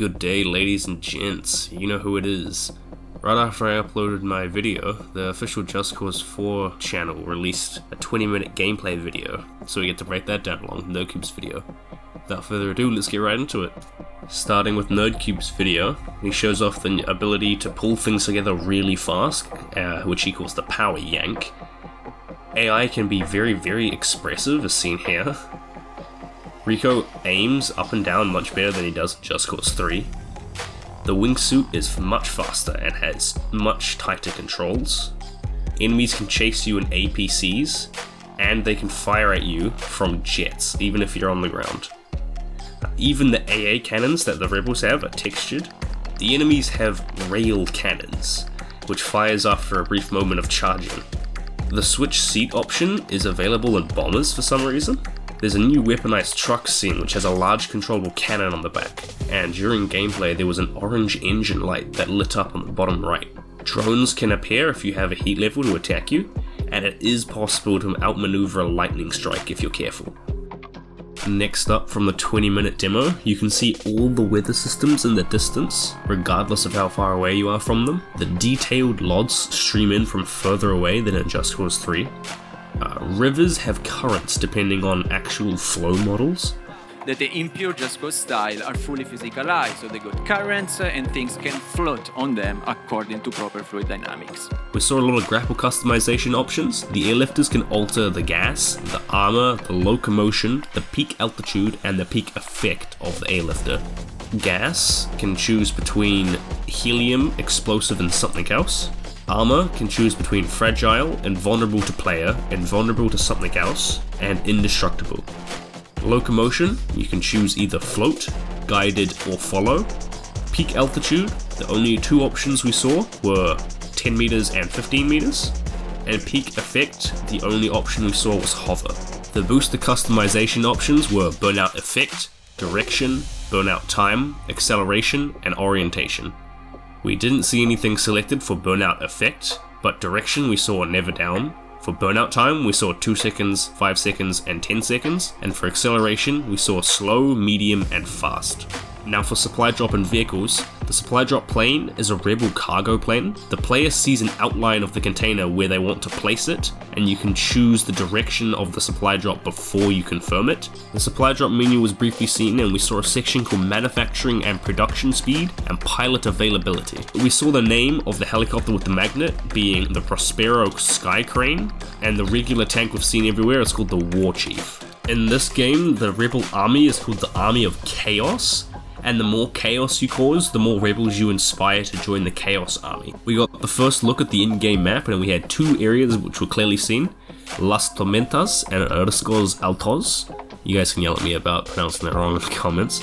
Good day, ladies and gents, you know who it is. Right after I uploaded my video, the official Just Cause 4 channel released a 20-minute gameplay video, so we get to break that down along with NerdCube's video. Without further ado, let's get right into it. Starting with NerdCube's video, he shows off the ability to pull things together really fast, which he calls the Power Yank. AI can be very expressive, as seen here. Rico aims up and down much better than he does in Just Cause 3. The wingsuit is much faster and has much tighter controls. Enemies can chase you in APCs, and they can fire at you from jets, even if you're on the ground. Even the AA cannons that the rebels have are textured. The enemies have railed cannons, which fires after a brief moment of charging. The switch seat option is available in bombers for some reason. There's a new weaponized truck scene which has a large controllable cannon on the back, and during gameplay there was an orange engine light that lit up on the bottom right. Drones can appear if you have a heat level to attack you, and it is possible to outmaneuver a lightning strike if you're careful. Next up, from the 20-minute demo, you can see all the weather systems in the distance, regardless of how far away you are from them. The detailed LODs stream in from further away than in Just Cause 3. Rivers have currents depending on actual flow models. That the impure Just Cause style are fully physicalized, so they got currents and things can float on them according to proper fluid dynamics. We saw a lot of grapple customization options. The airlifters can alter the gas, the armor, the locomotion, the peak altitude, and the peak effect of the airlifter. Gas can choose between helium, explosive, and something else. Armor can choose between fragile, invulnerable to player, invulnerable to something else, and indestructible. Locomotion, you can choose either float, guided, or follow. Peak altitude, the only two options we saw were 10 meters and 15 meters. And peak effect, the only option we saw was hover. The booster customization options were burnout effect, direction, burnout time, acceleration, and orientation. We didn't see anything selected for burnout effect, but direction we saw never down. For burnout time we saw 2 seconds, 5 seconds, and 10 seconds, and for acceleration we saw slow, medium, and fast. Now for supply drop in vehicles, the supply drop plane is a rebel cargo plane. The player sees an outline of the container where they want to place it, and you can choose the direction of the supply drop before you confirm it. The supply drop menu was briefly seen, and we saw a section called manufacturing and production speed and pilot availability. We saw the name of the helicopter with the magnet being the Prospero Sky Crane, and the regular tank we've seen everywhere is called the War Chief. In this game, the rebel army is called the Army of Chaos, and the more chaos you cause, the more rebels you inspire to join the Chaos Army. We got the first look at the in-game map, and we had two areas which were clearly seen: Las Tormentas and Riscos Altos. You guys can yell at me about pronouncing that wrong in the comments.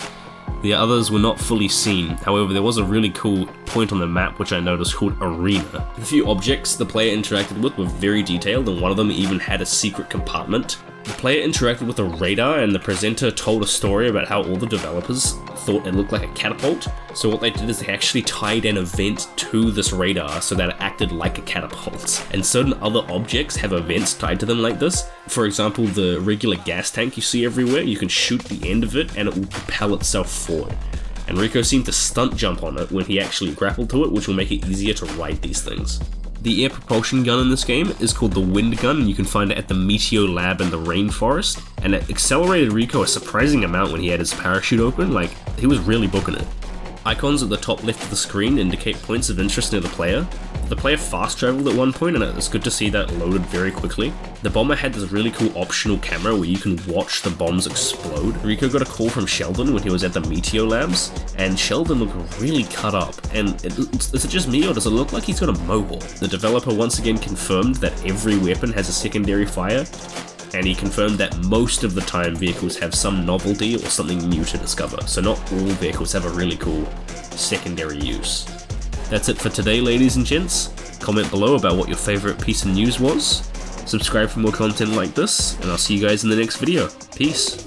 The others were not fully seen, however there was a really cool point on the map which I noticed called Arena. The few objects the player interacted with were very detailed, and one of them even had a secret compartment. The player interacted with a radar, and the presenter told a story about how all the developers thought it looked like a catapult. So what they did is they actually tied an event to this radar so that it acted like a catapult. And certain other objects have events tied to them like this. For example, the regular gas tank you see everywhere, you can shoot the end of it and it will propel itself forward. And Rico seemed to stunt jump on it when he actually grappled to it, which will make it easier to ride these things. The air propulsion gun in this game is called the Wind Gun, and you can find it at the Meteor Lab in the rainforest, and it accelerated Rico a surprising amount when he had his parachute open. Like, he was really booking it. Icons at the top left of the screen indicate points of interest near the player. The player fast traveled at one point, and it's good to see that loaded very quickly. The bomber had this really cool optional camera where you can watch the bombs explode. Rico got a call from Sheldon when he was at the Meteor Labs, and Sheldon looked really cut up. And is it just me, or does it look like he's got a mohawk? The developer once again confirmed that every weapon has a secondary fire, and he confirmed that most of the time vehicles have some novelty or something new to discover, so not all vehicles have a really cool secondary use. That's it for today, ladies and gents. Comment below about what your favorite piece of news was. Subscribe for more content like this, and I'll see you guys in the next video. Peace.